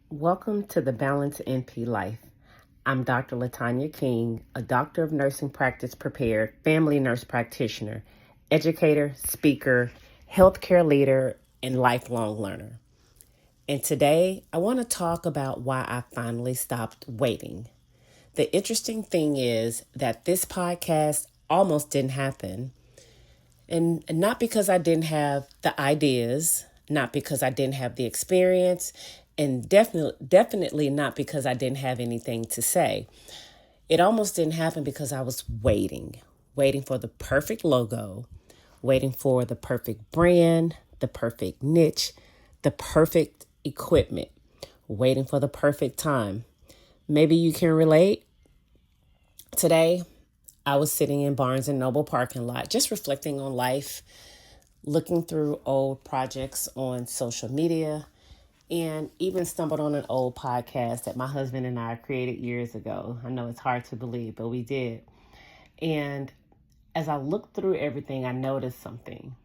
Welcome to the Balance NP Life. I'm Dr. Latanya King, a doctor of nursing practice prepared, family nurse practitioner, educator, speaker, healthcare leader, and lifelong learner. And today I want to talk about why I finally stopped waiting. The interesting thing is that this podcast almost didn't happen. And not because I didn't have the ideas, not because I didn't have the experience, and definitely not because I didn't have anything to say. It almost didn't happen because I was waiting for the perfect logo, waiting for the perfect brand, the perfect niche, the perfect equipment, waiting for the perfect time. Maybe you can relate. Today, I was sitting in Barnes and Noble parking lot, just reflecting on life, looking through old projects on social media, and even stumbled on an old podcast that my husband and I created years ago. I know it's hard to believe, but we did. And as I looked through everything, I noticed something,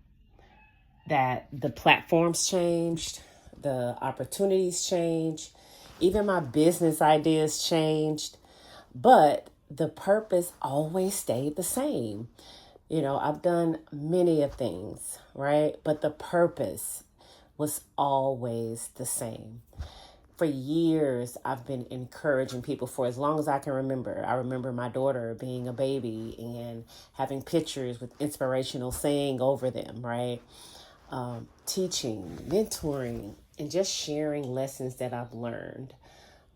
that the platforms changed, the opportunities changed, even my business ideas changed, but the purpose always stayed the same. I've done many of things, right? But the purpose was always the same. For years, I've been encouraging people for as long as I can remember. I remember my daughter being a baby and having pictures with inspirational saying over them, right? Teaching, mentoring, and just sharing lessons that I've learned,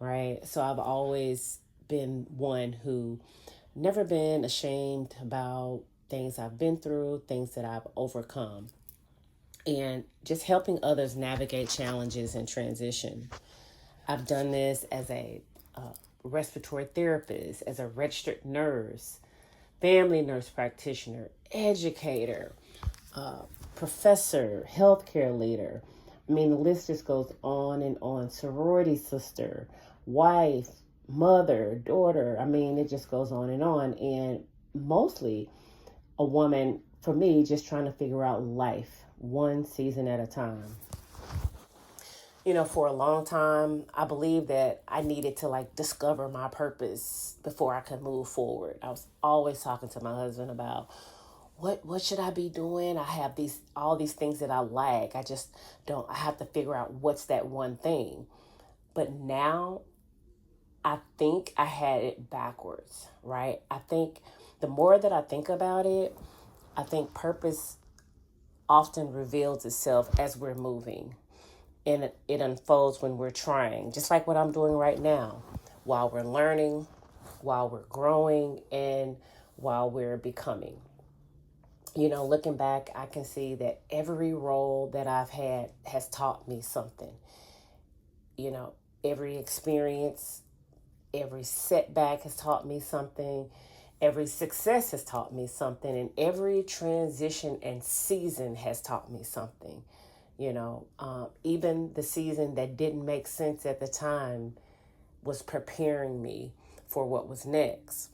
right? So I've always been one who never been ashamed about things I've been through, things that I've overcome, and just helping others navigate challenges and transition. I've done this as a respiratory therapist, as a registered nurse, family nurse practitioner, educator, professor, healthcare leader. I mean, the list just goes on and on. Sorority sister, wife, mother, daughter. I mean, it just goes on. And mostly a woman, for me, just trying to figure out life one season at a time. For a long time, I believed that I needed to discover my purpose before I could move forward. I was always talking to my husband about what should I be doing? I have all these things that I lack. I have to figure out what's that one thing. But now I think I had it backwards, right? I think the more that I think about it, I think purpose often reveals itself as we're moving. And it unfolds when we're trying, just like what I'm doing right now, while we're learning, while we're growing, and while we're becoming. Looking back, I can see that every role that I've had has taught me something. Every experience, every setback has taught me something. Every success has taught me something. And every transition and season has taught me something. Even the season that didn't make sense at the time was preparing me for what was next.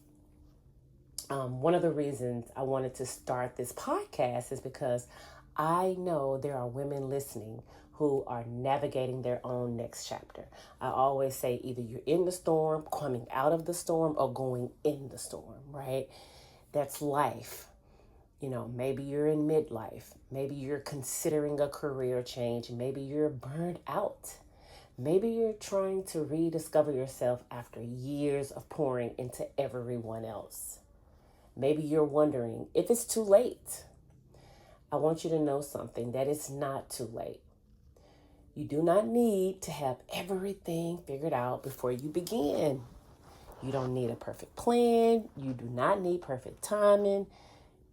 One of the reasons I wanted to start this podcast is because I know there are women listening who are navigating their own next chapter. I always say either you're in the storm, coming out of the storm, or going in the storm, right? That's life. Maybe you're in midlife. Maybe you're considering a career change. Maybe you're burned out. Maybe you're trying to rediscover yourself after years of pouring into everyone else. Maybe you're wondering if it's too late. I want you to know something, that it's not too late. You do not need to have everything figured out before you begin. You don't need a perfect plan. You do not need perfect timing.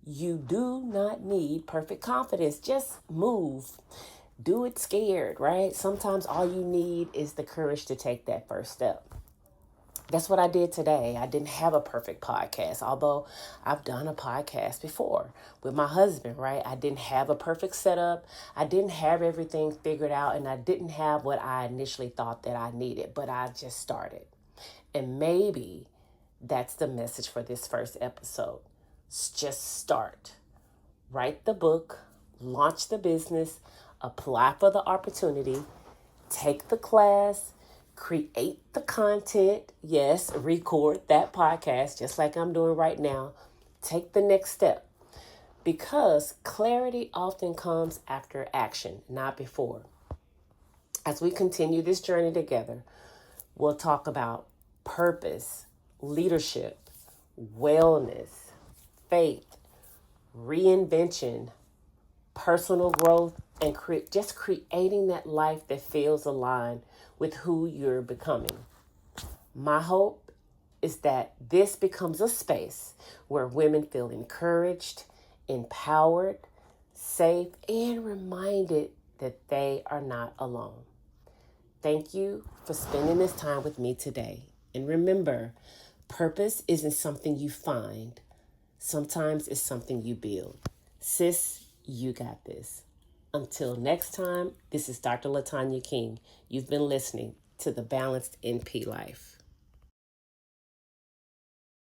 You do not need perfect confidence. Just move. Do it scared, right? Sometimes all you need is the courage to take that first step. That's what I did today. I didn't have a perfect podcast, although I've done a podcast before with my husband, right? I didn't have a perfect setup. I didn't have everything figured out, and I didn't have what I initially thought that I needed, but I just started. And maybe that's the message for this first episode. Just start. Write the book, launch the business, apply for the opportunity, take the class, create the content. Yes, record that podcast just like I'm doing right now. Take the next step, because clarity often comes after action, not before. As we continue this journey together, we'll talk about purpose, leadership, wellness, faith, reinvention, personal growth, and just creating that life that feels aligned with who you're becoming. My hope is that this becomes a space where women feel encouraged, empowered, safe, and reminded that they are not alone. Thank you for spending this time with me today. And remember, purpose isn't something you find. Sometimes it's something you build. Sis, you got this. Until next time, this is Dr. Latanya King. You've been listening to the Balanced NP Life.